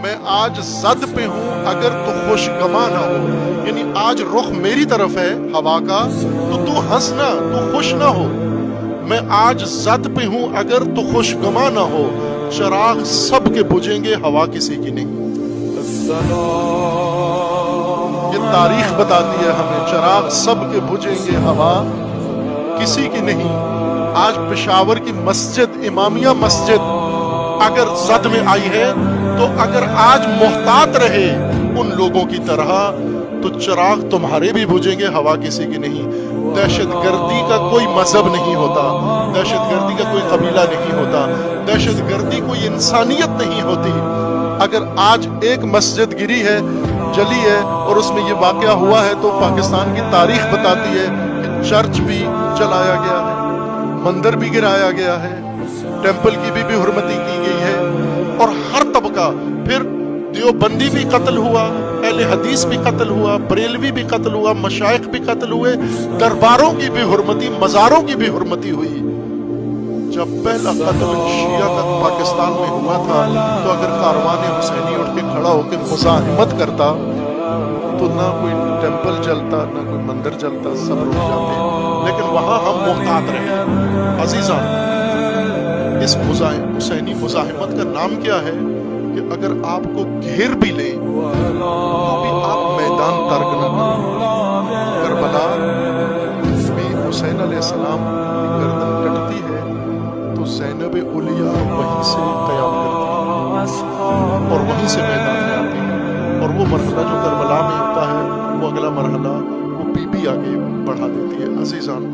میں آج زد پہ ہوں اگر تو خوش گما نہ ہو، یعنی آج رخ میری طرف ہے ہوا کا تو ہنسنا، تو خوش نہ ہو۔ میں آج زد پہ ہوں اگر تو خوش گما نہ ہو، چراغ سب کے بجھیں گے ہوا کسی کی نہیں۔ یہ تاریخ بتاتی ہے ہمیں، چراغ سب کے بجھیں گے ہوا کسی کی نہیں۔ آج پشاور کی مسجد امامیہ مسجد اگر زد میں آئی ہے تو اگر آج محتاط رہے ان لوگوں کی طرح تو چراغ تمہارے بھی بجھیں گے ہوا کسی کی نہیں۔ دہشت گردی کا کوئی مذہب نہیں ہوتا، دہشت گردی کا کوئی قبیلہ نہیں ہوتا، دہشت گردی کوئی انسانیت نہیں ہوتی۔ اگر آج ایک مسجد گری ہے، جلی ہے اور اس میں یہ واقعہ ہوا ہے تو پاکستان کی تاریخ بتاتی ہے کہ چرچ بھی جلایا گیا ہے، مندر بھی گرایا گیا ہے، ٹیمپل کی بھی حرمتی کی گئی ہے، اور ہر طبقہ، پھر دیوبندی بھی قتل ہوا، اہل حدیث بھی قتل ہوا، بریلوی بھی قتل ہوا، مشائخ بھی قتل ہوئے، درباروں کی بھی حرمتی، مزاروں کی بھی حرمتی ہوئی۔ جب پہلا قتل شیعہ کا پاکستان میں ہوا تھا تو اگر کاروان حسینی اٹھ کے کھڑا ہو کے مزاحمت کرتا تو نہ کوئی ٹیمپل جلتا نہ کوئی مندر جلتا، سب رک جاتے، لیکن وہاں ہم محتاط رہے۔ عزیزان، اس حسینی مزاحمت کا نام کیا ہے کہ اگر آپ کو گھیر بھی لیں تو بھی آپ میدان ترک نہ کریں۔ کربلا بھی حسین علیہ السلام کی گردن کٹتی ہے تو زینب اولیاء وہیں سے قیام کرتی ہے اور وہیں سے میدان میں آتی ہے، اور وہ مرحلہ جو کربلا میں ہوتا ہے وہ اگلا مرحلہ وہ بی بی آگے بڑھا دیتی ہے۔ عزیزان،